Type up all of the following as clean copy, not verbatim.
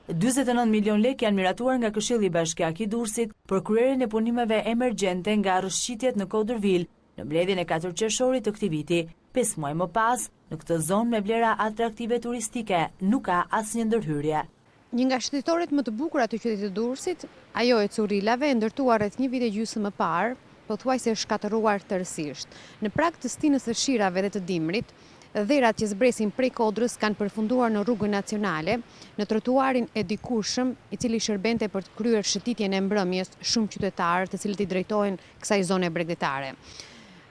49 milion lek janë miratuar nga Këshilli Bashkiak i Durrësit për kryerjen e punimeve emergjente nga rrëshqitjet në Kodërvil në mbledhjen e 4 qershorit të këtij viti. 5 muaj më pas, në këtë zonë me vlera atraktive turistike nuk ka asnjë ndërhyrje. Një nga shëtitoret më të bukura të qytetit të Durrësit, ajo e Currilave, e ndërtuar rreth 1 vit e gjysmë më parë, pothuajse shkatëruar tërësisht. Në prag të stinës së shirave dhe të dimrit, dherat që zbresin prej Kodrës kanë përfunduar në rrugën nacionale, në trotuarin e dikurshëm, i cili shërbente për të kryer shëtitjen e mbrëmjes shumë qytetarë të cilët i drejtohen kësaj zone bregdetare.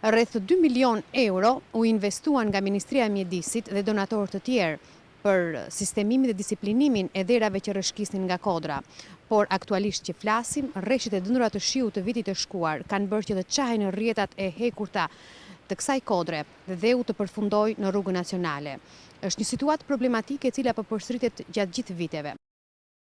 Rreth 2 milion euro u investuan nga Ministria e Mjedisit dhe donatorë të tjerë për sistemimin dhe disiplinimin e dherave që rrëshqisnin nga Kodra. Por aktualisht që flasim, rreshtet e dënura të shiut të vitit të shkuar kanë bërë që të çajin rrjetat e hekurta të kësaj kodre dhe u të përfundoj në rrugën nacionale. Është një situatë problematike e cila po përsëritet gjatë gjithë viteve.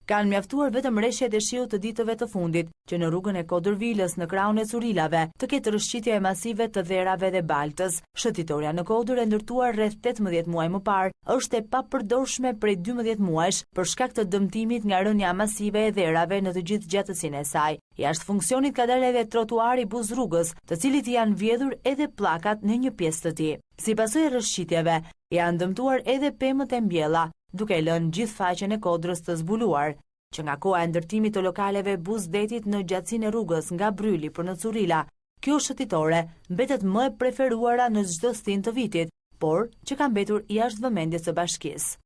Kanë mjaftuar vetëm rreshtet e shiut të ditëve të fundit, që në rrugën e Kodërvilës në krahun e Currilave të ketë rrëshqitje masive të dherave dhe baltës. Shëtitoria në Kodër e ndërtuar rreth 18 muaj më parë është e papërdorshme prej 12 muajsh për shkak të dëmtimit nga rënja masive e dherave në të gjithë gjatësinë e saj. Jashtë funksionit ka dalë edhe trotuari buz rrugës, të cilit janë vjedhur edhe pllakat në një pjesë të tij. Si pasojë e rrëshqitjeve, janë dëmtuar edhe pemët e mbjella, duke lënë gjithë faqen e Kodrës të zbuluar, që nga koha e ndërtimit të lokaleve buzdetit në gjatësinë e rrugës nga Bryli për në Currila, kjo shëtitore mbetet më e preferuara në çdo stinë të vitit, por që ka mbetur jashtë vëmendjes së bashkisë.